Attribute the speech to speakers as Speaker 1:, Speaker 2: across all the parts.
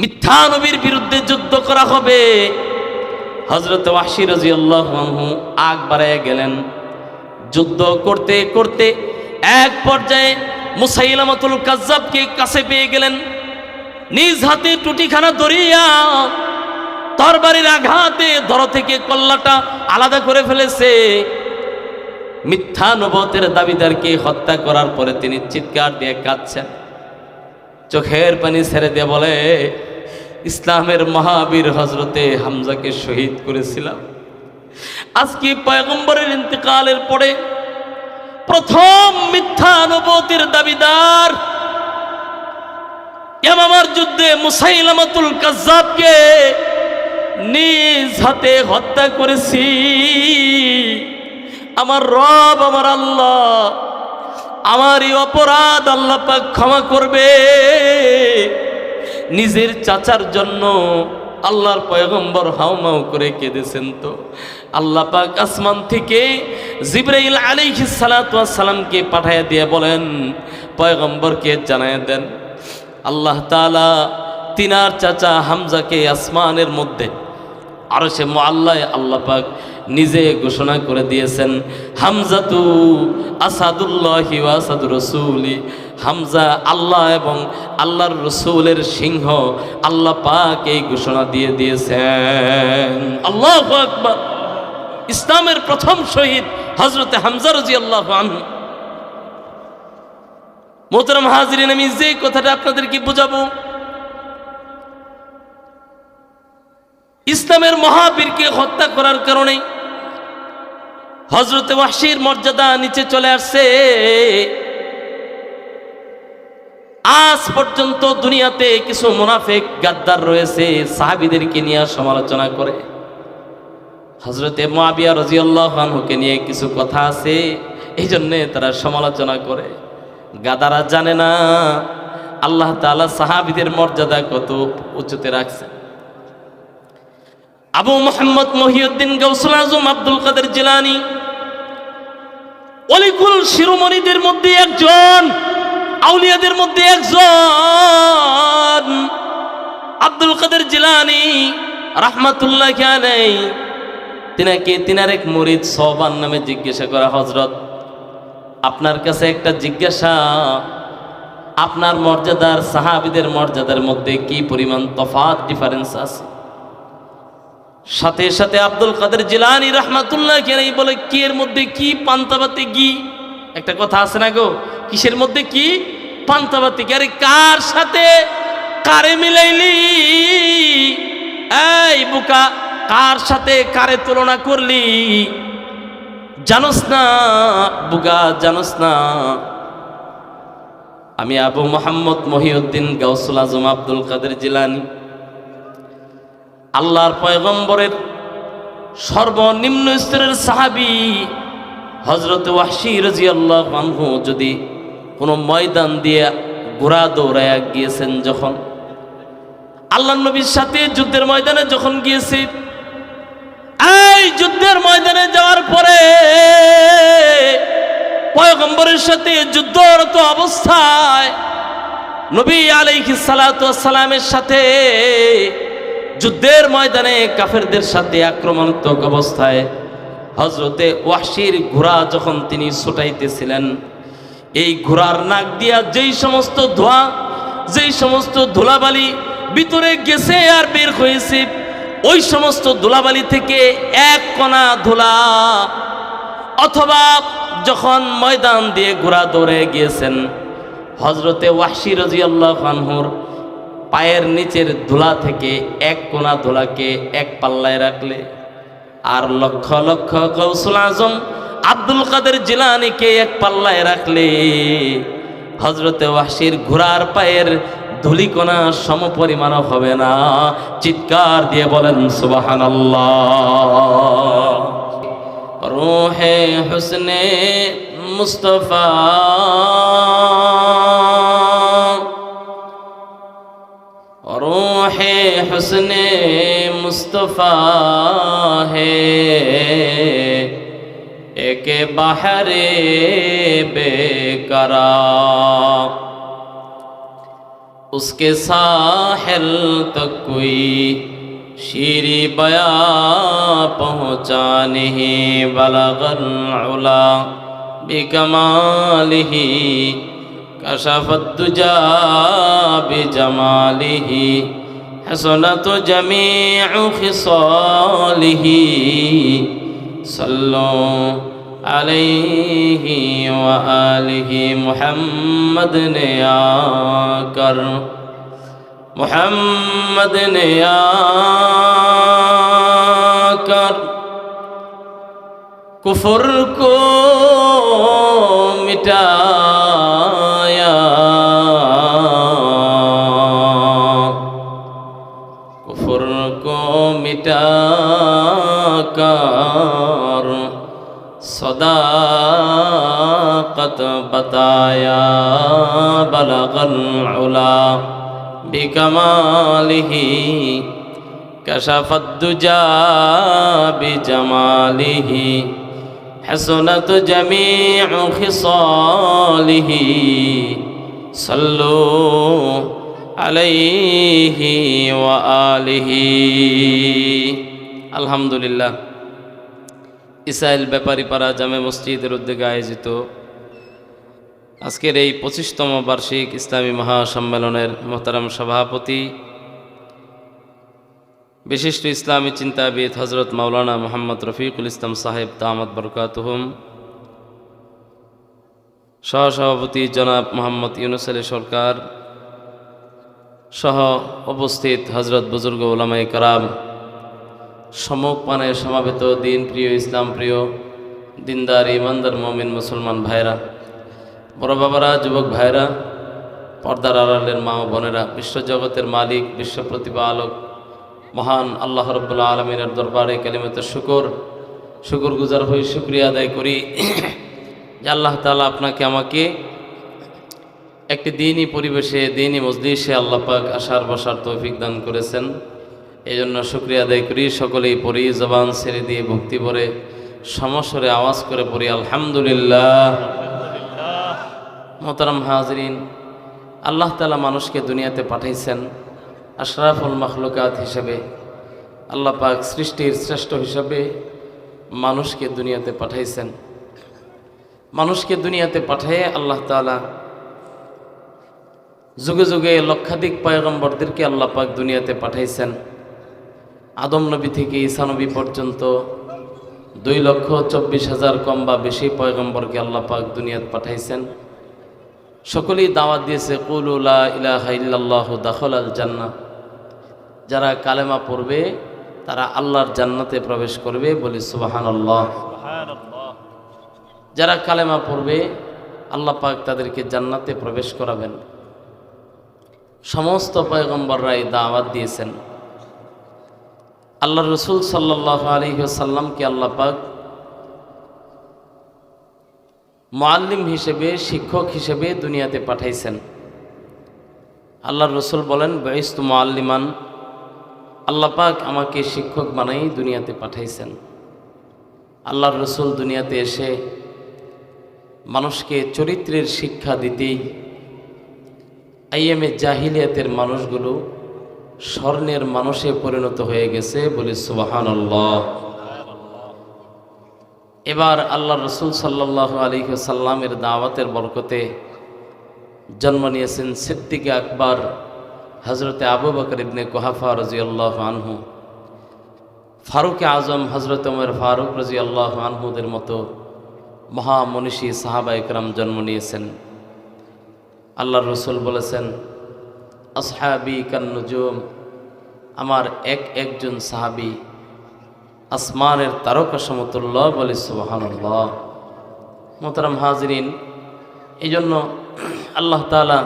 Speaker 1: মিথ্যা নবীর বিরুদ্ধে যুদ্ধ করা হবে। হযরত ওয়াহশী রাদিয়াল্লাহু আনহু আগ বাড়ায় গেলেন। যুদ্ধ করতে করতে এক পর্যায়ে মুসাইলামাতুল কাজ্জাবকে কাছে পেয়ে গেলেন। নিজ হাতে টুটিখানা ধরিয়া তরবারির আঘাতে ধর থেকে কল্লাটা আলাদা করে ফেলেছে। মিথ্যা নবুয়তের দাবিদারকে হত্যা করার পরে তিনি চিৎকার দিয়ে কাঁদছেন, চোখের পানি ছেড়ে দিয়ে বলে, ইসলামের মহাবীর হযরতে হামজাকে শহীদ করেছিলাম। আজকে পয়গম্বরের ইন্তেকালের পরে প্রথম মিথ্যা নবুয়তের দাবিদার ইয়ামামার যুদ্ধে মুসাইলামাতুল কাজ্জাবকে নিজ হাতে হত্যা করেছি। আমার রব, আমার আল্লাহ, আমার এই অপরাধ আল্লাহ পাক ক্ষমা করবে। নিজের চাচার জন্য আল্লাহর পয়গম্বর হাউমাউ করে কেঁদেছেন। তো আল্লাহ পাক আসমান থেকে জিবরাইল আলাইহিস সালাতু ওয়াস সালামকে পাঠায় দিয়ে বলেন, পয়গম্বরকে জানায় দেন আল্লাহ তাআলা তিনার চাচা হামজাকে আসমানের মধ্যে আরশে মুআল্লায় আল্লাহ পাক নিজে ঘোষণা করে দিয়েছেন, হামজাতু আসাদুল্লাহি ওয়া আসাদুর রাসূলি। হামজা আল্লাহ এবং আল্লাহর রসুলের সিংহ। আল্লাহ পাক এই ঘোষণা দিয়ে দিয়েছেন। আল্লাহু আকবার। ইসলামের প্রথম শহীদ হযরতে হামজা রাদিয়াল্লাহু আনহু। মোহতারাম হাজিরিন, আমি যে কথাটা আপনাদেরকে বুঝাবো, ইসলামের মহাবীরকে হত্যা করার কারণে হযরতে ওয়াহশীর মর্যাদা নিচে চলে আসছে। আজ পর্যন্ত দুনিয়াতে কিছু মুনাফিক গাদ্দার রয়েছে, সাহাবীদেরকে নিয়ে সমালোচনা করে। হযরতে মুআবিয়া রাদিয়াল্লাহু আনহুকে নিয়ে কিছু কথা আছে, এই জন্য তারা সমালোচনা করে। গাদারা জানে না আল্লাহ তাআলা সাহাবীদের মর্যাদা কত উচ্চতে রাখছেন। আবু মুহাম্মদ মহিউদ্দিন গাউসুল আজম আব্দুল কাদের জিলানী অলিকুল শিরোমণিদের মধ্যে একজন, আউলিয়াদের মধ্যে একজন। আব্দুল কাদের জিলানী রাহমাতুল্লাহি আলাইহি, তিনার এক মুরিদ সোবান নামে জিজ্ঞাসা করা, হযরত আপনার কাছে একটা জিজ্ঞাসা, আপনার মর্যাদার সাহাবীদের মর্যাদার মধ্যে কি পরিমাণ তফাৎ ডিফারেন্স আছে? সাথে সাথে আব্দুল কাদের জিলানী রাহমাতুল্লাহি আলাইহি বলে, কি এর মধ্যে কি পান্তাবাতি ঘি? একটা কথা আছে না গো, কিসের মধ্যে কি পান্তাবাতি ঘি? আরে কার সাথে কারে মিলাইলি? এই বুকা, কার সাথে কারে তুলনা করলি? জানোস না বুকা, জানোস না আমি আবু মুহাম্মদ মহিউদ্দিন গাউসুল আজম আব্দুল কাদের জিলানী, আল্লাহর পয়গম্বরের সর্বনিম্ন স্তরের সাহাবী হযরত ওয়াহশী রাদিয়াল্লাহু আনহু যদি কোনো ময়দান দিয়ে ঘোড়া দৌড়ায়া গিয়েছেন, যখন আল্লাহর নবীর সাথে যুদ্ধের ময়দানে যখন গিয়েছে, এই যুদ্ধের ময়দানে যাওয়ার পরে পয়গম্বরের সাথে যুদ্ধরত অবস্থায় নবী আলাইহিস সালাতু ওয়াস সালামের সাথে যুদ্ধের ময়দানে কাফেরদের সাথে আক্রমণাত্মক অবস্থায় হযরতে ওয়াহশীর ঘোড়া যখন তিনি ছুটাইতেছিলেন, এই ঘোড়ার নাক দিয়া যেই সমস্ত ধোঁয়া, যেই সমস্ত ধুলাবালি ভিতরে গেছে আর বের হয়েছে, ওই সমস্ত ধুলাবালি থেকে এক কণা ধুলা, অথবা যখন ময়দান দিয়ে ঘোড়া দৌড়ে গিয়েছেন, হযরতে ওয়াহশী রাদিয়াল্লাহু আনহুর পায়ের নিচের ধুলা থেকে এক কোনা ধুলাকে এক পাল্লায় রাখলে, আর লক্ষ লক্ষ গাউসুল আজম আব্দুল কাদের জিলানীকে এক পাল্লায় রাখলে, হযরতে ওয়াহশীর ঘোড়ার পায়ের ধুলিকণা সমপরিমাণ হবে না। চিৎকার দিয়ে বলেন সুবহানাল্লাহ। রূহে হুসনে মুস্তাফা, रूहे हुस्ने मुस्तफ़ा है एक बहरे बेकरार। उसके साहिल तक कोई शीरी बया पहुँचा नहीं बलगल उला बिकमालिही कशफत दुजा बिजमालिही हसनत जमीउ खिसालिही सल्लु अलैहि व आलिहि मुहम्मद ने आकर मुहम्मद ने आकर कुफर को मिटाया कुफर को मिटाकर सदाकत बताया बलगल उला बिकमालिही कशफत दुजा बिजमालिही हसनत जमीउ खिसालिही सल्लु अलैहि व आलिहि। আলহামদুলিল্লাহ। ইসরায়েল ব্যাপারীপাড়া জামে মসজিদের উদ্যোগে আয়োজিত আজকের এই 25তম বার্ষিক ইসলামী মহাসম্মেলনের মোহতারাম সভাপতি বিশিষ্ট ইসলামী চিন্তাবিদ হজরত মাওলানা মোহাম্মদ রফিকুল ইসলাম সাহেব দামাত বরকাতুহুম, সহসভাপতি জনাব মোহাম্মদ ইউনুস আলী সরকার সহ উপস্থিত হজরত বুজুর্গ উলামায়ে কেরাম, সম্মুখ পানে সমাবেত দিন প্রিয় ইসলাম প্রিয় দিনদার ইমানদার মুমিন মুসলমান ভাইরা, বড় বাবারা, যুবক ভাইরা, পর্দার আড়ালের মা ও বোনেরা, বিশ্বজগতের মালিক বিশ্ব প্রতিপালক মহান আল্লাহ রাব্বুল আলামিনের দরবারে কালিমাতে শুকর গুজার হয়ে শুকরিয়া আদায় করি যে আল্লাহ তাআলা আপনাকে আমাকে একটি দ্বীনি পরিবেশে দ্বীনি মজলিসে আল্লাহ পাক আসার বসার তৌফিক দান করেছেন। এই জন্য শুকরিয়া আদায় করি। সকলেই পড়ি, জবান ছেড়ে দিয়ে ভক্তি ভরে সমস্বরে আওয়াজ করে পড়ি আলহামদুলিল্লাহ। মোহতারাম হাজরিন, আল্লাহ তাআলা মানুষকে দুনিয়াতে পাঠাইছেন আশরাফুল মাখলুকাত হিসেবে। আল্লাহ পাক সৃষ্টির শ্রেষ্ঠ হিসেবে মানুষকে দুনিয়াতে পাঠাইছেন। মানুষকে দুনিয়াতে পাঠিয়ে আল্লাহ তাআলা যুগে যুগে লক্ষাধিক পয়গম্বরদেরকে আল্লাহ পাক দুনিয়াতে পাঠাইছেন। আদম নবী থেকে ঈসা নবী পর্যন্ত 2,24,000 কম বা বেশি পয়গম্বরকে আল্লাহ পাক দুনিয়াতে পাঠাইছেন। সকলেই দাওয়াত দিয়েছে কুলু লা ইলাহা ইল্লাল্লাহু দাখালাল জান্নাহ। যারা কালেমা পড়বে তারা আল্লাহর জান্নাতে প্রবেশ করবে, বলি সুবহানাল্লাহ। যারা কালেমা পড়বে আল্লাহ পাক তাদেরকে জান্নাতে প্রবেশ করাবেন। সমস্ত পয়গম্বররাই দাওয়াত দিয়েছেন। আল্লাহর রাসূল সাল্লাল্লাহু আলাইহি ওয়াসাল্লামকে আল্লাহ পাক মুআল্লিম হিসেবে, শিক্ষক হিসেবে দুনিয়াতে পাঠাইছেন। আল্লাহর রাসূল বলেন বাইস্তু মুআল্লিমান, আল্লাহ পাক আমাকে শিক্ষক বানাই দুনিয়াতে পাঠাইছেন। আল্লাহর রাসূল দুনিয়াতে এসে মানুষকে চরিত্রের শিক্ষা দিতেই আইএমএ জাহিলিয়াতের মানুষগুলো স্বর্ণের মানুষে পরিণত হয়ে গেছে, বলি সুবহানাল্লাহ। এবার আল্লাহর রাসূল সাল্লাল্লাহু আলাইহি ওয়াসাল্লামের দাওয়াতের বরকতে জন্ম নিয়েছেন সিদ্দিকে আকবর হযরতে আবু বকর ইবনে কুহাফা রাদিয়াল্লাহু আনহু, ফারুক আজম হযরত ওমর ফারুক রাদিয়াল্লাহু আনহুদের মতো মহামনীষী সাহাবায়ে কেরাম জন্ম নিয়েছেন। আল্লাহর রাসূল বলেছেন আসহাবি কান্নুজুম, আমার একজন সাহাবী আসমানের তারকা সমতুল্য, বলি সুবহানাল্লাহ। মোহতারাম হাজরিন, এই জন্য আল্লাহ তাআলা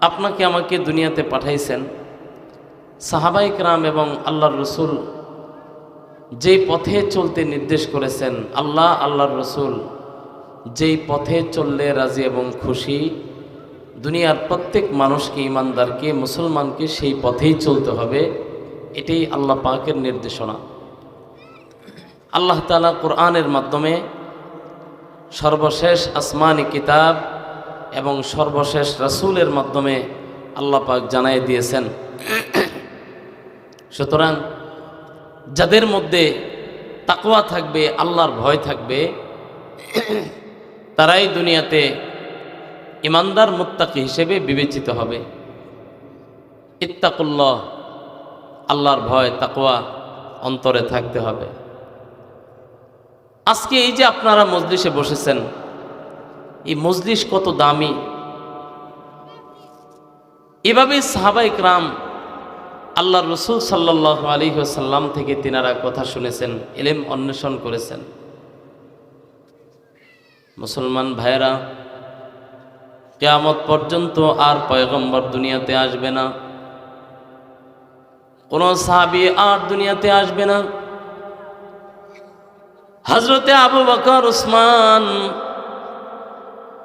Speaker 1: আপনাকে আমাকে দুনিয়াতে পাঠাইছেন। সাহাবায়ে কেরাম এবং আল্লাহর রাসূল যেই পথে চলতে নির্দেশ করেছেন, আল্লাহর রাসূল যেই পথে চললে রাজি এবং খুশি, দুনিয়ার প্রত্যেক মানুষকে, ইমানদারকে, মুসলমানকে সেই পথেই চলতে হবে। এটাই আল্লাহ পাকের নির্দেশনা। আল্লাহ তাআলা কোরআনের মাধ্যমে সর্বশেষ আসমানি কিতাব এবং সর্বশেষ রাসূলের মাধ্যমে আল্লাহ পাক জানাই দিয়েছেন। সুতরাং যাদের মধ্যে তাকওয়া থাকবে, আল্লাহর ভয় থাকবে, তারাই দুনিয়াতে ইমানদার মুত্তাকি হিসেবে বিবেচিত হবে। ইত্তাকুল্লাহ, আল্লাহর ভয় তাকওয়া অন্তরে থাকতে হবে। আজকে এই যে আপনারা মজলিসে বসেছেন, এই মজলিস কত দামি। এভাবেই সাহাবায়ে কেরাম আল্লাহর রাসূল সাল্লাল্লাহু আলাইহি ওয়াসাল্লাম থেকে তিনারা কথা শুনেছেন, ইলম অন্বেষণ করেছেন। মুসলমান ভাইরা, কিয়ামত পর্যন্ত আর পয়গম্বর দুনিয়াতে আসবে না, কোন সাহাবী আর দুনিয়াতে আসবে না। হযরতে আবু বকর, উসমান,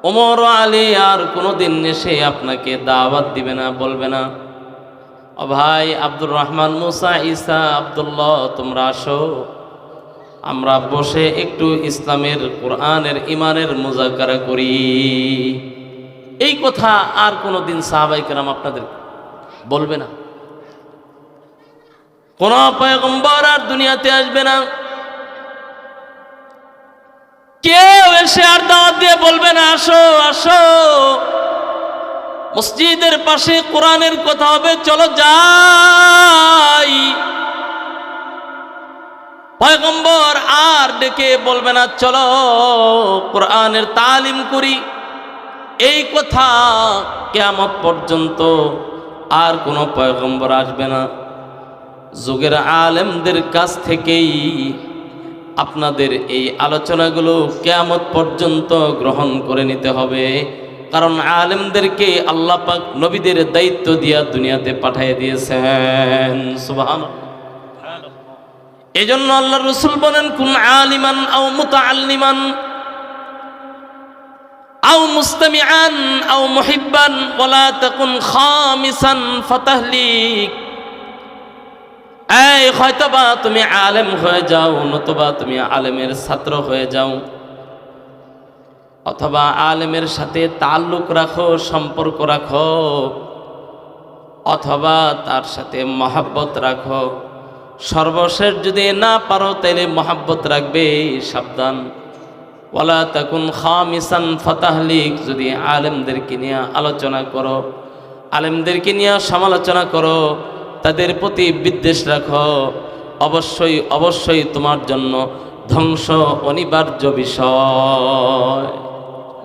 Speaker 1: ওমর, আলী আর কোনোদিন এসে আপনাকে দাওয়াত দিবে না, বলবে না ও ভাই আব্দুর রহমান, মুসা, ঈসা, আব্দুল্লাহ তোমরা আসো, আমরা বসে একটু ইসলামের, কোরআনের, ঈমানের মুযাকারা করি। এই কথা আর কোনোদিন সাহাবায়ে কেরাম আপনাদের বলবে না। কোন পয়গম্বর আর দুনিয়াতে আসবে না, কেউ এসে আর দাওয়াত দিয়ে বলবে না আসো আসো, মসজিদের পাশে কোরআনের কথা হবে, চলো যাই। পয়গম্বর আর ডেকে বলবে না চলো কোরআনের তালিম করি। এই কথা কিয়ামত পর্যন্ত আর কোনো পয়গম্বর আসবে না। যুগের আলেমদের কাছ থেকেই আপনাদের এই আলোচনাগুলো কিয়ামত পর্যন্ত গ্রহণ করে নিতে হবে। কারণ আলেমদেরকে আল্লাহ পাক নবীদের দায়িত্ব দিয়া দুনিয়াতে পাঠিয়ে দিয়েছেন। সুবহানাল্লাহ। এজন্য আল্লাহর রাসূল বলেন, কুন আলিমান আও মুতাআল্লিমান আও মুস্তামিআন আও মুহিব্বান ওয়ালা তাকুন খামিসান ফাতাহলিক। এই হয়তোবা তুমি আলেম হয়ে যাও, নতুবা তুমি আলেমের ছাত্র হয়ে যাও, অথবা আলেমের সাথে তাল্লুক রাখো, সম্পর্ক রাখো, অথবা তার সাথে মহাব্বত রাখো। সর্বশেষ যদি না পারো তাইলে মহাব্বত রাখবে, সাবধান। ওয়ালা তাকুন খামিসান ফাতাহলিক। যদি আলেমদেরকে নিয়ে আলোচনা করো, আলেমদেরকে নিয়ে সমালোচনা করো, তাদের প্রতি বিদ্বেষ রাখো, অবশ্যই অবশ্যই তোমার জন্য ধ্বংস অনিবার্য বিষয়,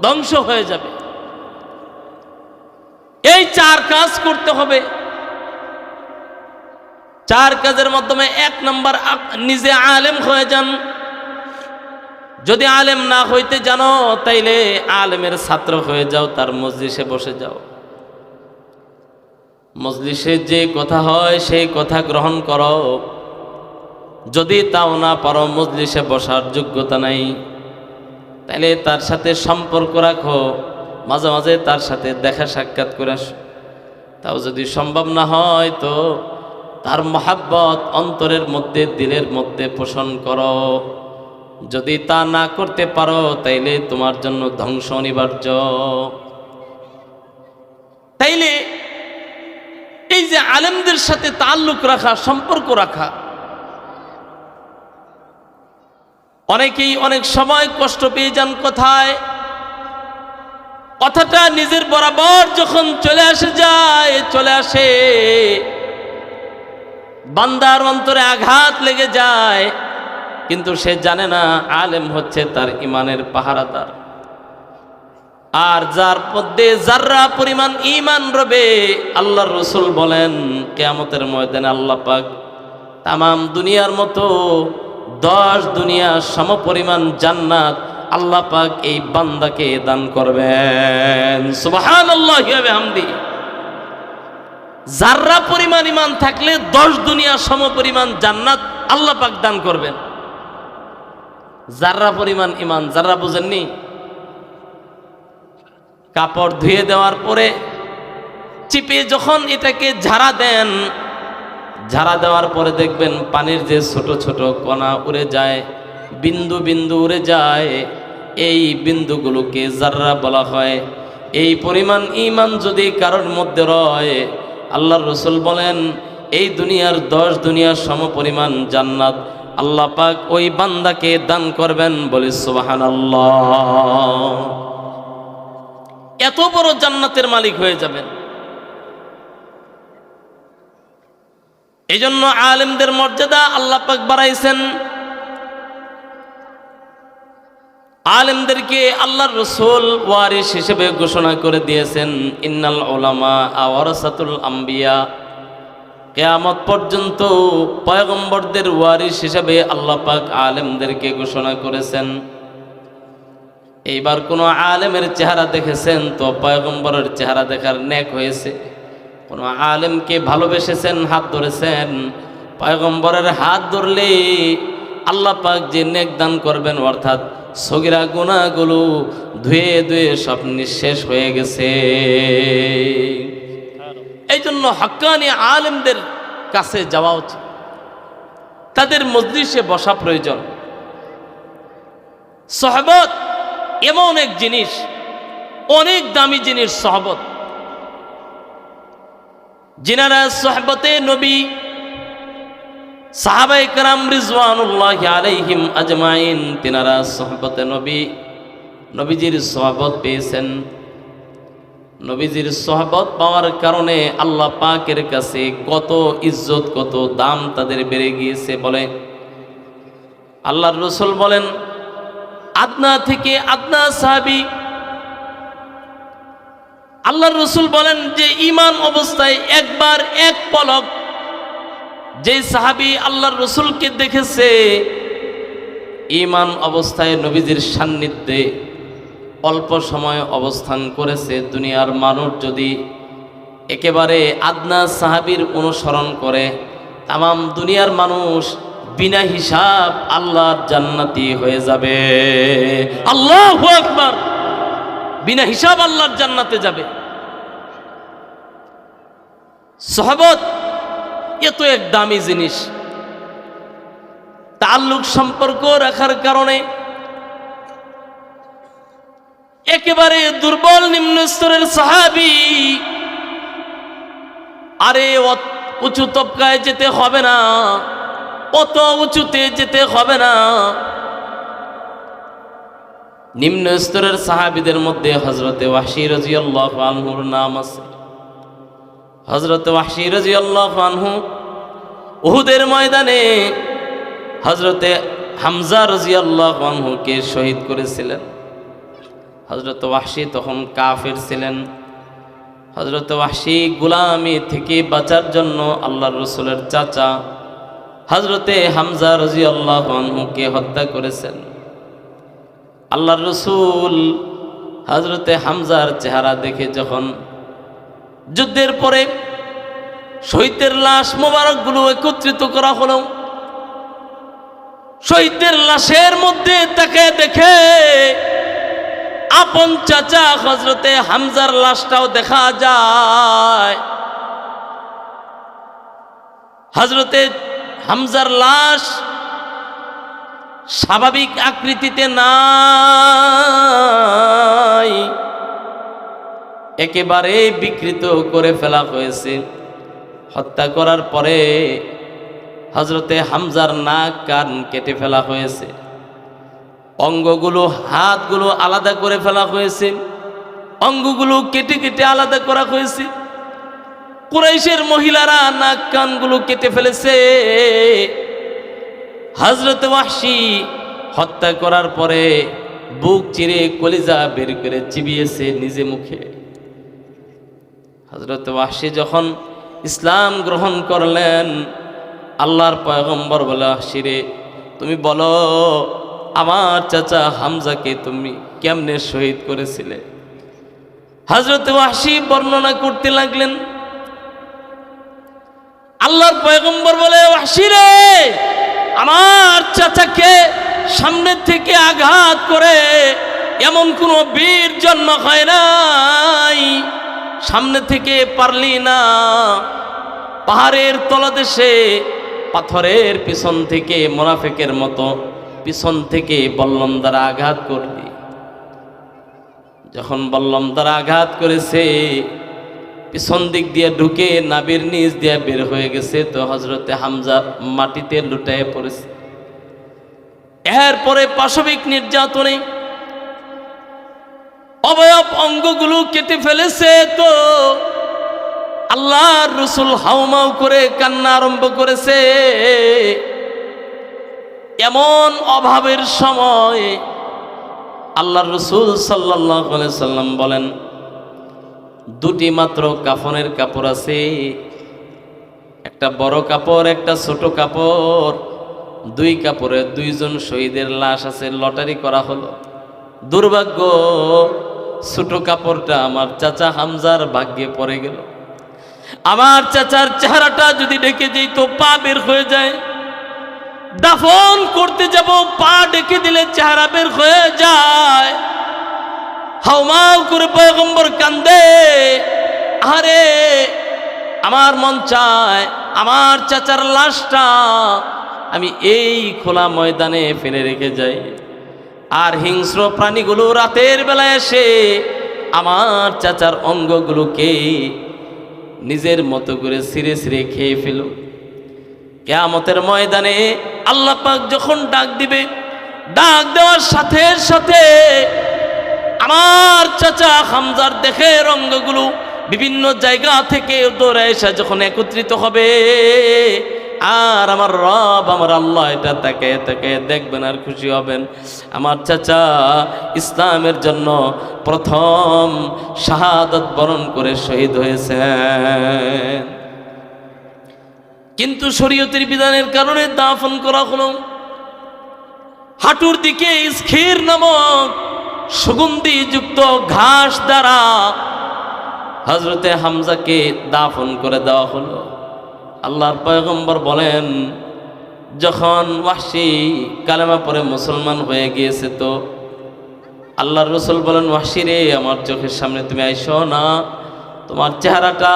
Speaker 1: ধ্বংস হয়ে যাবে। এই চার কাজ করতে হবে। চার কাজের মাধ্যমে 1 নম্বর, নিজে আলেম হয়ে যান। যদি আলেম না হইতে জানো তাইলে আলেমের ছাত্র হয়ে যাও, তার মজলিসে বসে যাও। মজলিসে যে কথা হয় সেই কথা গ্রহণ করো। যদি তাও না পারো, মজলিসে বসার যোগ্যতা নাই, তাইলে তার সাথে সম্পর্ক রাখো, মাঝে মাঝে তার সাথে দেখা সাক্ষাৎ করে আসো। তাও যদি সম্ভব না হয় তো তার মহাব্বত অন্তরের মধ্যে, দিলের মধ্যে পোষণ করো। যদি তা না করতে পারো তাইলে তোমার জন্য ধ্বংস অনিবার্য। তাইলে এই যে আলেমদের সাথে তাল্লুক রাখা, সম্পর্ক রাখা, অনেকেই অনেক সময় কষ্ট পেয়ে যান কোথায়, কথাটা নিজের বরাবর যখন চলে আসে বান্দার অন্তরে আঘাত লেগে যায়, কিন্তু সে জানে না আলেম হচ্ছে তার ইমানের পাহারাদার। আর যার মধ্যে যাররা পরিমাণ ঈমান রবে, আল্লাহর রাসূল বলেন কিয়ামতের ময়দানে আল্লাহ পাক তামাম দুনিয়ার মতো 10 দুনিয়া সমপরিমাণ জান্নাত আল্লাহ পাক এই বান্দাকে দান করবেন। সুবহানাল্লাহি ওয়া বিহামদিহি। যাররা পরিমাণ ঈমান থাকলে 10 দুনিয়া সমপরিমাণ জান্নাত আল্লাহ পাক দান করবেন। যাররা পরিমাণ ঈমান, যাররা বুঝেননি? কাপড় ধুয়ে দেওয়ার পরে চিপে যখন এটাকে ঝাড়া দেন, ঝাড়া দেওয়ার পরে দেখবেন পানির যে ছোট ছোট কণা উড়ে যায়, বিন্দু বিন্দু উড়ে যায়, এই বিন্দুগুলোকে জাররা বলা হয়। এই পরিমাণ ঈমান যদি কারোর মধ্যে রয়, আল্লাহর রাসূল বলেন এই দুনিয়ার 10 দুনিয়ার সমপরিমাণ জান্নাত আল্লাহ পাক ওই বান্দাকে দান করবেন। বলি সুবহানাল্লাহ। এত বড় জান্নাতের মালিক হয়ে যাবেন। এই জন্য আলেমদের মর্যাদা আল্লাহ পাক বাড়াইছেন। আলেমদেরকে আল্লাহর রাসূল ওয়ারিস হিসেবে ঘোষণা করে দিয়েছেন, ইন্নাল উলামা ওয়ারাসাতুল আম্বিয়া। কিয়ামত পর্যন্ত পয়গম্বরদের ওয়ারিস হিসেবে আল্লাহ পাক আলেমদেরকে ঘোষণা করেছেন। এইবার কোনো আলেমের চেহারা দেখেছেন তো পয়গম্বরের চেহারা দেখার নেক হয়েছে। কোনো আলেমকে ভালোবেসেছেন, হাত ধরেছেন, পয়গম্বরের হাত ধরলে আল্লাহ পাক যে নেক দান করবেন, অর্থাৎ সগীরা গুনাহগুলো ধুয়ে ধুয়ে সব নিঃশেষ হয়ে গেছে। এই জন্য হক্কানি আলেমদের কাছে যাওয়া উচিত, তাদের মজলিসে বসা প্রয়োজন। সহবত এমন এক জিনিস, অনেক দামি জিনিস সহবত। যিনারা সহবতে নবী সাহাবায়ে কেরাম রিজওয়ানুল্লাহি আলাইহিম আজমাইন, তিনারা সহবতে নবী, নবীজির সহবত পেয়েছেন। নবীজির সহবত পাওয়ার কারণে আল্লাহ পাকের কাছে কত ইজ্জত, কত দাম তাদের বেড়ে গিয়েছে। বলে আল্লাহর রাসূল বলেন, আদনা থেকে আদনা সাহাবী, আল্লাহর রাসূল বলেন যে ঈমান অবস্থায় একবার এক পলক যে সাহাবী আল্লাহর রাসূলকে দেখেছে, ঈমান অবস্থায় নবীজির সান্নিধ্যে অল্প সময় অবস্থান করেছে, দুনিয়ার মানুষ যদি একেবারে আদনা সাহাবীর অনুসরণ করে, তামাম দুনিয়ার মানুষ বিনা হিসাব আল্লাহর জান্নাতি হয়ে যাবে। আল্লাহু আকবার। বিনা হিসাব আল্লাহর জান্নাতে যাবে। সহবত এত এক দামি জিনিস। তাল্লুক সম্পর্ক রাখার কারণে একেবারে দুর্বল নিম্ন স্তরের সাহাবী, আরে উঁচু তবকায় যেতে হবে না, অত উঁচুতে যেতে হবে না। নিম্ন স্তরের সাহাবীদের মধ্যে হযরতে ওয়াহশী রাদিয়াল্লাহু আনহুর নাম আছে। হযরতে ওয়াহশী রাদিয়াল্লাহু আনহু উহুদের ময়দানে হযরতে হামজা রাদিয়াল্লাহু আনহুকে শহীদ করেছিলেন। হযরত ওয়াহশী তখন কাফের ছিলেন। হযরত ওয়াহশী গোলামি থেকে বাঁচার জন্য আল্লাহর রাসূলের চাচা হযরতে হামজা রাদিয়াল্লাহু আনহুকে হত্যা করেছেন। আল্লাহর রাসূল হযরতে হামজার চেহারা দেখে যখন যুদ্ধের পরে শহীদের লাশ মোবারকগুলো একত্রিত করা হলো, শহীদের লাশের মধ্যে তাকে দেখে আপন চাচা হযরতে হামজার লাশটাও দেখা যায়। হযরতে হামজার লাশ স্বাভাবিক আকৃতিতে নাই, একেবারে বিকৃত করে ফেলা হয়েছে। হত্যা করার পরে হযরতে হামজার নাক কান কেটে ফেলা হয়েছে, অঙ্গগুলো হাতগুলো আলাদা করে ফেলা হয়েছে, অঙ্গগুলো কেটে কেটে আলাদা করা হয়েছে। কুরাইশের মহিলারা নাক কানগুলো কেটে ফেলেছে। হযরত ওয়াহশী হত্যা করার পরে বুক চিরে কলিজা বের করে চিবিয়েছে নিজে মুখে। হযরত ওয়াহশী যখন ইসলাম গ্রহণ করলেন, আল্লাহর পয়গম্বর বলে, ওয়াহশী রে, তুমি বলো আমার চাচা হামজাকে তুমি কেমনে শহীদ করেছিলে? হযরত ওয়াহশী বর্ণনা করতে লাগলেন। আল্লাহর পয়গম্বর বলে, ওয়াহশী রে, আমার চাচাকে সামনে থেকে আঘাত করে এমন কোন বীর জন্ম হয় নাই, সামনে থেকে পারলি না, পাহাড়ের তলদেশে পাথরের পিছন থেকে মুনাফিকের মতো পিছন থেকে বল্লম দ্বারা আঘাত করলি। যখন বললাম তারা আঘাত করেছে, পিছন দিক দিয়ে ঢুকে নাভির নিচ দিয়ে বের হয়ে গেছে, তো হযরতে হামজা মাটিতে লুটায়ে পড়েছে। এরপরে পাশবিক নির্যাতনে অবয়ব অঙ্গগুলো কেটে ফেলেছে, তো আল্লাহর রাসূল হাউমাউ করে কান্না আরম্ভ করেছে। এমন অভাবের সময় আল্লাহর রাসূল সাল্লাল্লাহু আলাইহি সাল্লাম বলেন, দুটি মাত্র কাফনের কাপড় আছে, একটা বড় কাপড়, একটা ছোট কাপড়। দুই কাপড়ে দুইজন শহীদের লাশ আছে, লটারি করা হলো। দুর্ভাগ্য, ছোট কাপড়টা আমার চাচা হামজার ভাগ্যে পড়ে গেল। আমার চাচার চেহারাটা যদি ঢেকে যেত, পা বের হয়ে যায়। দাফন করতে যাব, পা ঢেকে দিলে চেহারা বের হয়ে যায়। হাউমাউ করে পয়গম্বর কান্দে, আরে আমার মন চায় আমার চাচার লাশটা আমি এই খোলা ময়দানে ফেলে রেখে যাই, আর হিংস্র প্রাণীগুলো রাতের বেলায় এসে আমার চাচার অঙ্গগুলোকে নিজের মতো করে ছিঁড়ে ছিঁড়ে খেয়ে ফেলো। কিয়ামতের ময়দানে আল্লাহ পাক যখন ডাক দিবে, ডাক দেওয়ার সাথে সাথে আমার চাচা হামজার দেহের অঙ্গগুলো বিভিন্ন জায়গা থেকে দৌড়ে এসে যখন একত্রিত হবে, আর আমার রব আমার আল্লাহ এটা তাকে তাকে দেখবেন আর খুশি হবেন। আমার চাচা ইসলামের জন্য প্রথম শাহাদাত বরণ করে শহীদ হয়েছেন, কিন্তু শরীয়তের বিধানের কারণে দাফন করা হলো। হাঁটুর দিকে ইসখির নামক সুগন্ধিযুক্ত ঘাস দ্বারা হযরতে হামজাকে দাফন করে দেওয়া হলো। আল্লাহর পয়গম্বর বলেন, যখন ওয়াহশী কালেমা পড়ে মুসলমান হয়ে গিয়েছে, তো আল্লাহর রাসূল বলেন, ওয়াহশী রে, আমার চোখের সামনে তুমি আইসো না, তোমার চেহারাটা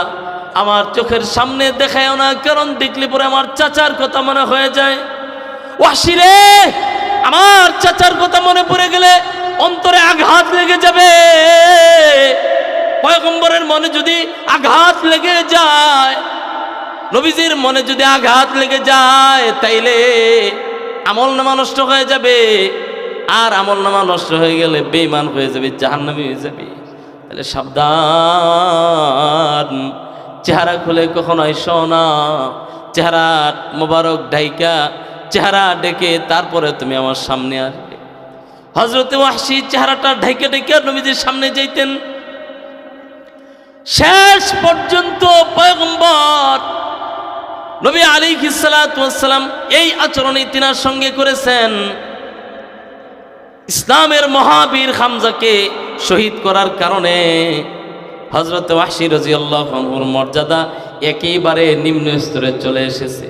Speaker 1: আমার চোখের সামনে দেখায়ও না, কারণ দেখলে পরে আমার চাচার কথা মনে হয়ে যায়। ওয়াহশী রে, আমার চাচার কথা মনে পড়ে গেলে অন্তরে আঘাত লেগে যাবে। পয়গম্বরের মনে যদি আঘাত লেগে যায়, নবীজির মনে যদি আঘাত লেগে যায়, তাইলে আমলনামা নষ্ট হয়ে যাবে, আর আমলনামা নষ্ট হয়ে গেলে বেঈমান হয়ে যাবে, জাহান্নামী হয়ে যাবে। তাহলে সাবধান, চেহারা খুলে কখনো আইসো না, চেহারা মোবারক ঢাইকা, চেহারা ডেকে তারপরে তুমি আমার সামনে আসবে। হযরতে ওয়াহশী চেহারাটা ঢেকে ঢেকে নবীজির সামনে যাইতেন। শেষ পর্যন্ত পয়গম্বর নবী আলাইহিস সালাতু ওয়াস সালাম এই আচরণই তিনার সঙ্গে করেছেন। ইসলামের মহাবীর হামজাকে শহীদ করার কারণে হযরত ওয়াহশী রাদিয়াল্লাহু আনহুর মর্যাদা একেবারে নিম্ন স্তরে চলে এসেছে।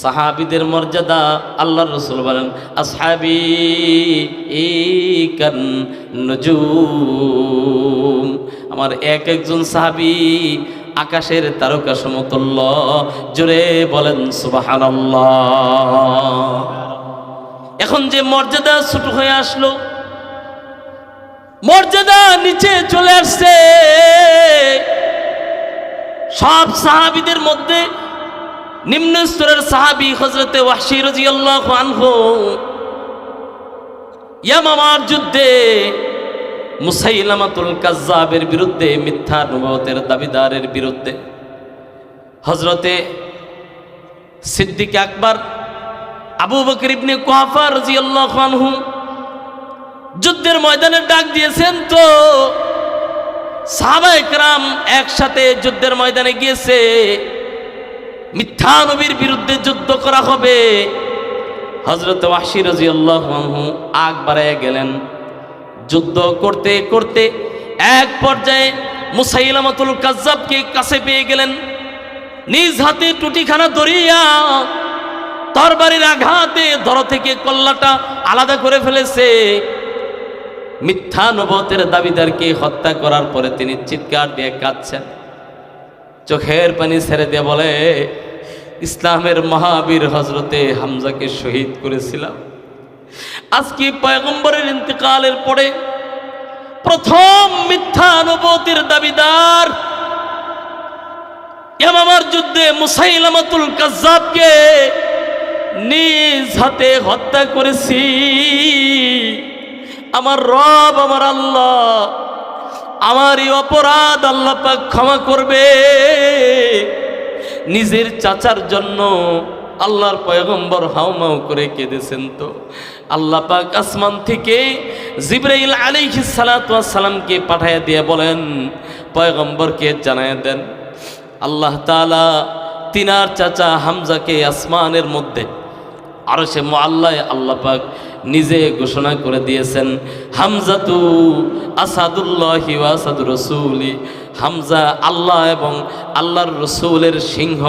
Speaker 1: সাহাবীদের মর্যাদা আল্লাহর রাসূল বলেন, আসহাবী কান নুজুম, আমার এক একজন সাহাবী আকাশের তারকা সমতুল্য। জোরে বলেন সুবহানাল্লাহ। এখন যে মর্যাদা ছোট হয়ে আসলো, মর্যাদা নিচে চলে আসছে। সব সাহাবীদের মধ্যে নিম্ন স্তরের সাহাবী হযরতে ওয়াহশী রাদিয়াল্লাহু আনহু ইয়ামামার যুদ্ধে মুসাইলামাতুল কাজ্জাবের বিরুদ্ধে, মিথ্যা নবুয়তের দাবিদারের বিরুদ্ধে হযরতে সিদ্দিক আকবর আবু বকর ইবনে কুহাফা রাদিয়াল্লাহু আনহু যুদ্ধের ময়দানে ডাক দিয়েছেন। তো সাহাবায়ে কেরাম একসাথে যুদ্ধের ময়দানে গিয়েছে, মিথ্যা নবীর বিরুদ্ধে যুদ্ধ করা হবে। হযরত ওয়াহশী রাদিয়াল্লাহু আনহু আগ বাড়ায় গেলেন। যুদ্ধ করতে করতে এক পর্যায়ে মুসাইলামাতুল কাজ্জাবকে কাছে পেয়ে গেলেন। নিজ হাতে টুটিখানা ধরিয়া তরবারির আঘাতে ধর থেকে কল্লাটা আলাদা করে ফেলেছে। মিথ্যা নবুয়তের দাবিদারকে হত্যা করার পরে তিনি চিৎকার দিয়ে কাঁদছেন, চোখের পানি ছেড়ে দিয়ে বলে, ইসলামের মহাবীর হযরতে হামজাকে শহীদ করেছিলাম। আজকে পয়গম্বরের ইন্তেকালের পরে প্রথম মিথ্যা নবুয়তের দাবিদার ইয়ামামার যুদ্ধে মুসাইলামাতুল কাজ্জাবকে নিজ হাতে হত্যা করেছি। আমার রব, আমার আল্লাহ, আমার এই অপরাধ আল্লাহ পাক ক্ষমা করবে। নিজের চাচার জন্য আল্লাহর পয়গম্বর হাউমাউ করে কেঁদেছেন। তো আল্লাহ পাক আসমান থেকে জিবরাইল আলাইহিস সালাতু ওয়াস সালামকে পাঠায় দিয়ে বলেন, পয়গম্বরকে জানায় দেন আল্লাহ তাআলা তিনার চাচা হামজাকে আসমানের মধ্যে আরশে মুআল্লায় আল্লাহ পাক নিজে ঘোষণা করে দিয়েছেন, হামজাতু আসাদুল্লাহি ওয়া আসাদুর রাসূলি। হামজা আল্লাহ এবং আল্লাহর রসুলের সিংহ।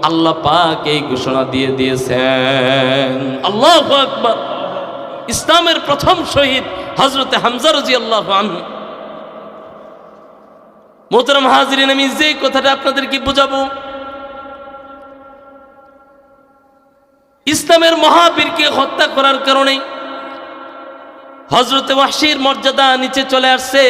Speaker 1: আল্লাহ পাক এই ঘোষণা দিয়ে দিয়েছেন। আল্লাহু আকবার। ইসলামের প্রথম শহীদ হযরতে হামজা রাদিয়াল্লাহু আনহু। মোহতারাম হাজিরিন, আমি যে কথাটা আপনাদেরকে বোঝাবো, ইসলামের মহাবীরকে হত্যা করার কারণে হযরতে ওয়াহশীর মর্যাদা নিচে চলে আসছে।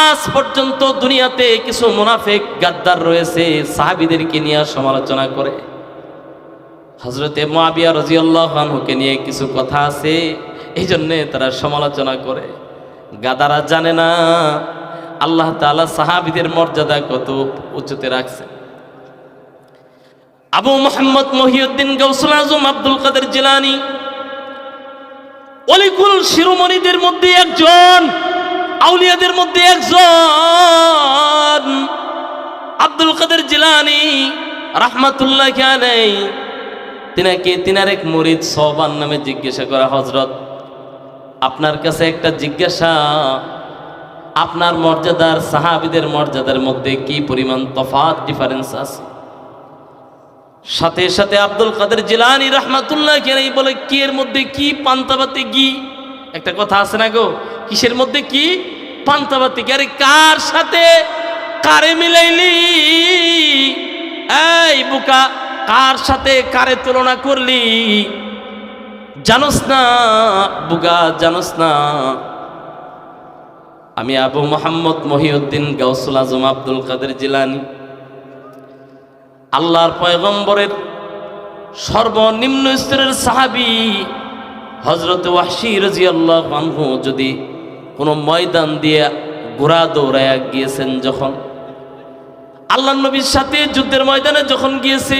Speaker 1: আজ পর্যন্ত দুনিয়াতে কিছু মুনাফিক গাদ্দার রয়েছে, সাহাবীদেরকে নিয়ে সমালোচনা করে। হযরতে মুআবিয়া রাদিয়াল্লাহু আনহুকে নিয়ে কিছু কথা আছে, এই জন্যে তারা সমালোচনা করে। গাদারা জানে না আল্লাহ তাআলা সাহাবীদের মর্যাদা কত উচ্চতে রাখছে। আবু মুহাম্মদ মহিউদ্দিন গাউসুল আজম আব্দুল কাদের জিলানী অলিকুল শিরোমণিদের মধ্যে একজন, আউলিয়াদের মধ্যে একজন। আব্দুল কাদের জিলানী রাহমাতুল্লাহি আলাইহি, তিনার এক মুরিদ সোবান নামে জিজ্ঞাসা করা, হযরত আপনার কাছে একটা জিজ্ঞাসা, আপনার মর্যাদার সাহাবীদের মর্যাদার মধ্যে কি পরিমাণ তফাৎ, ডিফারেন্স আছে? সাথে সাথে আব্দুল কাদের জিলানী রাহমাতুল্লাহি আলাইহি বলে, কি এর মধ্যে কি পান্তাবাতি ঘি? একটা কথা আছে না গো, কিসের মধ্যে কি পান্তাবাতি ঘি? আরে কার সাথে কারে মিলাইলি? এই বুকা, কার সাথে কারে তুলনা করলি? জানোস না বুকা, জানোস না আমি আবু মুহাম্মদ মহিউদ্দিন গাউসুল আজম আব্দুল কাদের জিলানী, আল্লাহর পয়গম্বরের সর্বনিম্ন স্তরের সাহাবী হযরত ওয়াহশী রাদিয়াল্লাহু আনহু যদি কোনো ময়দান দিয়ে ঘোড়া দৌড়ায়া গিয়েছেন, যখন আল্লাহর নবীর সাথে যুদ্ধের ময়দানে যখন গিয়েছে,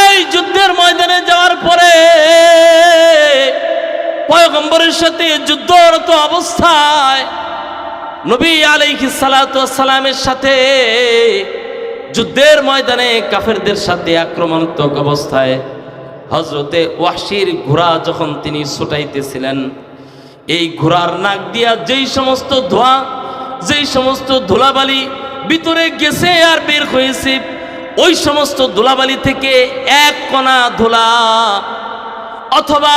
Speaker 1: এই যুদ্ধের ময়দানে যাওয়ার পরে পয়গম্বরের সাথে যুদ্ধরত অবস্থায় নবী আলাইহিস সালাতু ওয়াস সালামের সাথে যুদ্ধের ময়দানে কাফেরদের সাথে আক্রমণাত্মক অবস্থায় হযরতে ওয়াহশীর ঘোড়া যখন তিনি ছুটাইতেছিলেন, এই ঘোড়ার নাক দিয়া যেই সমস্ত ধোঁয়া, যেই সমস্ত ধুলাবালি ভিতরে গেছে আর বের হয়েছে, ওই সমস্ত ধুলাবালি থেকে এক কণা ধুলা, অথবা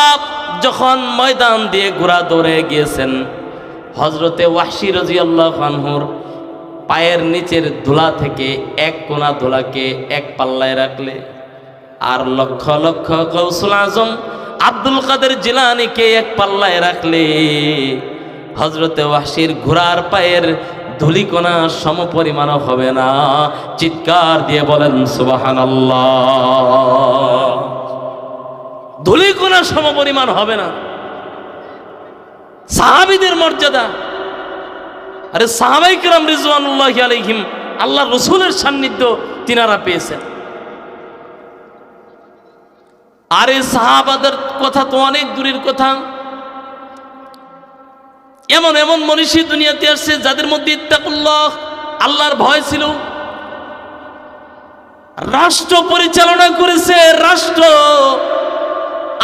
Speaker 1: যখন ময়দান দিয়ে ঘোড়া দৌড়ে গিয়েছেন, হযরতে ওয়াহশী রাদিয়াল্লাহু আনহুর পায়ের নিচের ধুলা থেকে এক কোনা ধুলাকে এক পাল্লায় রাখলে, আর লক্ষ লক্ষ গাউসুল আজম আব্দুল কাদের জিলানীকে এক পাল্লায় রাখলে, হযরতে ওয়াহশীর ঘোড়ার পায়ের ধুলিকণা সমপরিমাণ হবে না। চিৎকার দিয়ে বলেন সুবহানাল্লাহ। ধুলিকণা সমপরিমাণ হবে না। সাহাবীদের মর্যাদা, আরে সাহাবায়ে কেরাম রিজওয়ানুল্লাহি আলাইহিম, আল্লাহ রসুলের সান্নিধ্য তিনারা পেয়েছেন। আরে সাহাবাদের কথা তো অনেক দূরের কথা, এমন এমন মনীষী দুনিয়াতে আসছে যাদের মধ্যে ইত্তাকুল্লাহ, আল্লাহর ভয় ছিল। রাষ্ট্র পরিচালনা করেছে, রাষ্ট্র।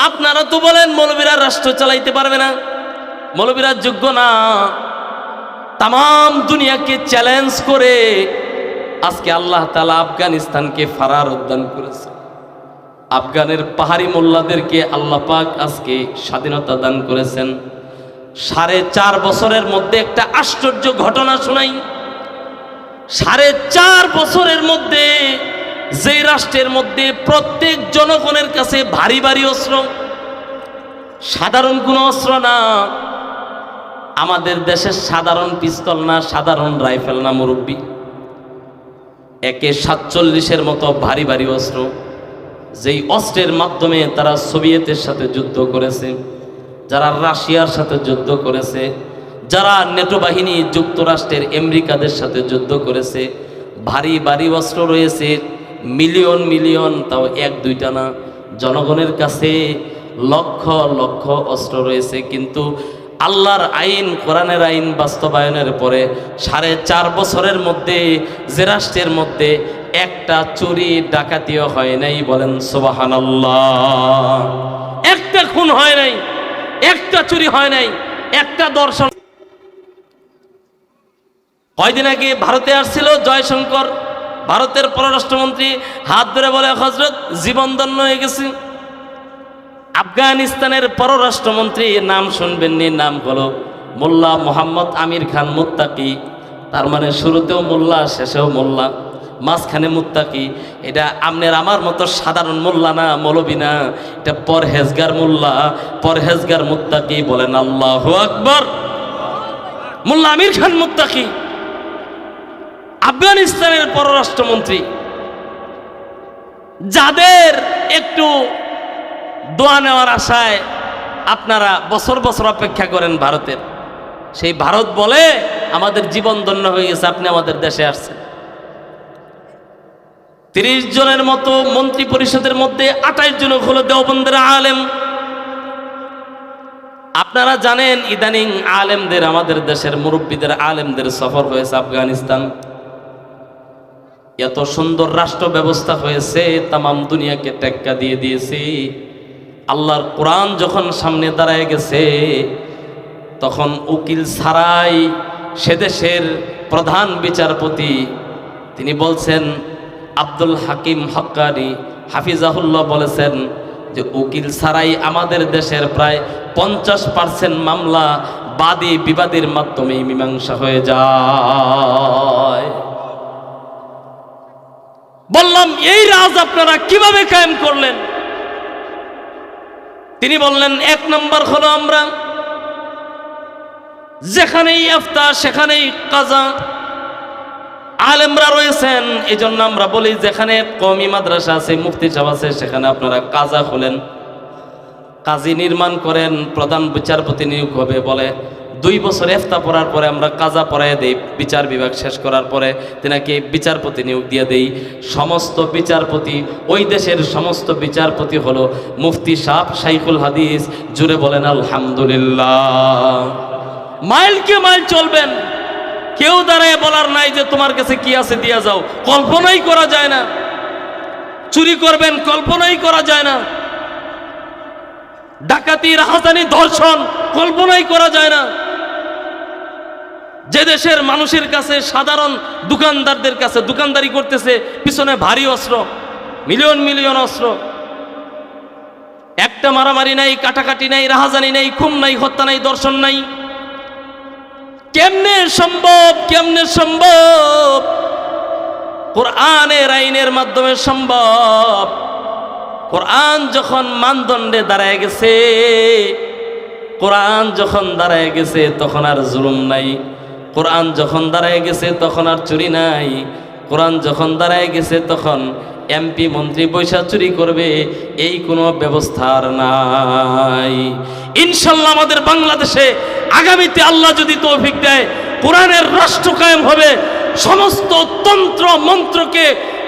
Speaker 1: আপনারা তো বলেন মৌলবীরা রাষ্ট্র চালাইতে পারবে না, মৌলবীরা যোগ্য না। তাম দুনিয়াকে চ্যালেঞ্জ করে আজকে আল্লাহ তাআলা আফগানিস্তানকে ফারার উদ্যান করেছে। আফগানের পাহাড়ি মোল্লাদেরকে আল্লাহ পাক আজকে স্বাধীনতা দান করেছেন। 4.5 বছরের মধ্যে একটা আশ্চর্য ঘটনা শোনাই। 4.5 বছরের মধ্যে যেই রাষ্ট্রের মধ্যে প্রত্যেক জনগণের কাছে ভারী ভারী অস্ত্র, সাধারণ কোনো অস্ত্র না, আমাদের দেশের সাধারণ পিস্তল না, সাধারণ রাইফেল না মুরব্বী, একে 47-এর মতো ভারী ভারী অস্ত্র, যেই অস্ত্রের মাধ্যমে তারা সোভিয়েতের সাথে যুদ্ধ করেছে, যারা রাশিয়ার সাথে যুদ্ধ করেছে, যারা নেটো বাহিনী যুক্তরাষ্ট্রের আমেরিকাদের সাথে যুদ্ধ করেছে, ভারী ভারী অস্ত্র রয়েছে মিলিয়ন মিলিয়ন, তাও 1-2টা না, জনগণের কাছে লক্ষ লক্ষ অস্ত্র রয়েছে। কিন্তু আল্লাহর আইন, কোরআনের আইন বাস্তবায়নের পরে 4.5 বছরের মধ্যে যে রাষ্ট্রের মধ্যে একটা চুরি ডাকাতিও হয় নাই, বলেন সুবহানাল্লাহ। একটা খুন হয় নাই, একটা চুরি হয় নাই, একটা দর্শন। কয়দিন আগে ভারতে আসছিল জয়শঙ্কর, ভারতের পররাষ্ট্রমন্ত্রী, হাত ধরে বলে হযরত জীবন ধন্য হয়ে গেছে। আফগানিস্তানের পররাষ্ট্রমন্ত্রী, নাম শুনবেননি, নাম হলো মোল্লা মোহাম্মদ আমির খান মুত্তাকি। তার মানে শুরুতেও মোল্লা, শেষেও মোল্লা, মাঝখানে মুত্তাকি। এটা আপনার আমার মতো সাধারণ মোল্লা না, মৌলবি না, এটা পরহেজগার মোল্লা, পরহেজগার মুত্তাকি। বলেন আল্লাহু আকবার। মোল্লা আমির খান মুত্তাকি আফগানিস্তানের পররাষ্ট্রমন্ত্রী। যাদের একটু দোয়া নেওয়ার আশায় আপনারা বছর বছর অপেক্ষা করেন ভারতের, সেই ভারত বলে আমাদের জীবন ধন্য হয়ে গেছে, আপনি আমাদের দেশে আসছেন। 30 জনের মতো মন্ত্রী পরিষদের মধ্যে 28 জন হলো দেওবন্দের আলেম। আপনারা জানেন ইদানিং আলেমদের, আমাদের দেশের মুরব্বীদের আলেমদের সফর হয়েছে আফগানিস্তান। এত সুন্দর রাষ্ট্র ব্যবস্থা হয়েছে, তামাম দুনিয়াকে টেক্কা দিয়ে দিয়েছে। আল্লাহর কোরআন যখন সামনে দাঁড়ায় গেছে, তখন উকিল ছাড়াই সে দেশের প্রধান বিচারপতি তিনি বলছেন, আব্দুল হাকিম হক্কানি হাফিজাহুল্লাহ বলেছেন যে উকিল ছাড়াই আমাদের দেশের প্রায় 50% মামলা বাদী বিবাদের মাধ্যমে মীমাংসা হয়ে যায়। বললাম, এই রাজ আপনারা কিভাবে কায়েম করলেন? তিনি বললেন, 1 নম্বর হলো আমরা যেখানেই ইফতা সেখানেই কাজা। আলেমরা রয়েছেন, এই জন্য আমরা বলি যেখানে কওমি মাদ্রাসা আছে, মুফতি সাহেব আছে, সেখানে আপনারা কাজা খোলেন, কাজী নির্মাণ করেন, প্রধান বিচারপতি নিয়োগ হবে। বলে 2 বছর ইফতা পড়ার পরে আমরা কাজা পড়ায় দেই, বিচার বিভাগ শেষ করার পরে তিনাকে বিচারপতি নিয়োগ দিয়ে দেই। সমস্ত বিচারপতি, ওই দেশের সমস্ত বিচারপতি হলো মুফতি সাহেব, শাইখুল হাদিস। জুড়ে বলেন আলহামদুলিল্লাহ। মাইলকে মাইল চলবেন, কেউ দাঁড়ায় বলার নাই যে তোমার কাছে কি আছে দিয়া যাও, কল্পনাই করা যায় না। চুরি করবেন, কল্পনাই করা যায় না। ডাকাতি, রাহাজানি, ধর্ষণ কল্পনাই করা যায় না। যে দেশের মানুষের কাছে, সাধারণ দোকানদারদের কাছে দোকানদারি করতেছে, পিছনে ভারী অস্ত্র, মিলিয়ন মিলিয়ন অস্ত্র, একটা মারামারি নাই, কাটাকাটি নাই, রাহাজানি নাই, খুন নাই, হত্যা নাই, ধর্ষণ নাই। কেমনে সম্ভব? কেমনে সম্ভব? কোরআনের আইনের মাধ্যমে সম্ভব। কোরআন যখন মানদণ্ডে দাঁড়ায় গেছে, কোরআন যখন দাঁড়ায় গেছে, তখন আর জুলুম নাই। কোরআন যখন দাঁড়ায় গেছে, তখন আর চুরি নাই। কোরআন যখন দাঁড়ায় গেছে, তখন এমপি মন্ত্রী পয়সা চুরি করবে এই কোনো ব্যবস্থার নাই। ইনশাল্লাহ আমাদের বাংলাদেশে আগামীতে আল্লাহ যদি তৌফিক দেয়, কোরআনের রাষ্ট্র কায়েম হবে। সমস্ত তন্ত্র মন্ত্রকে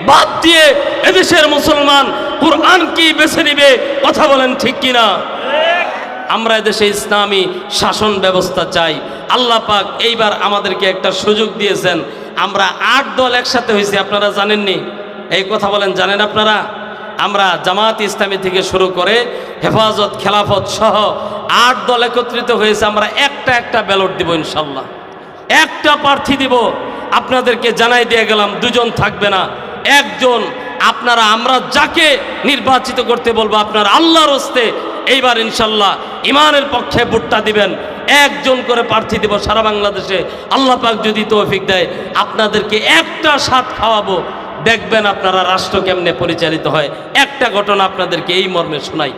Speaker 1: বাদ দিয়ে এদেশের মুসলমান কোরআন কি বেছে নিবে? কথা বলেন ঠিক কিনা? আমরা এদেশে ইসলামী শাসন ব্যবস্থা চাই। আল্লাহ পাক এইবার আমাদেরকে একটা সুযোগ দিয়েছেন। আমরা 8 দল একসাথে হয়েছি, আপনারা জানেননি? এই কথা বলেন, জানেন আপনারা? আমরা জামাত ইসলামী থেকে শুরু করে হেফাজত, খেলাফত সহ 8 দল একত্রিত হয়েছে। আমরা একটা ব্যালট দিব ইনশাল্লাহ, একটা প্রার্থী দিব। আপনাদেরকে জানাই দিয়ে গেলাম, 2 জন থাকবে না, 1 জন। আপনারা, আমরা যাকে নির্বাচিত করতে বলবো, আপনার আল্লাহর হস্তে এইবার ইনশাল্লাহ ইমানের পক্ষে ভোটটা দিবেন। 1 জন করে প্রার্থী দিব সারা বাংলাদেশে। আল্লাহ পাক যদি তৌফিক দেয়, আপনাদেরকে একটা স্বাদ খাওয়াবো, দেখবেন আপনারা রাষ্ট্র কেমনে পরিচালিত হয়। একটা ঘটনা আপনাদেরকে এই মর্মে শোনাই।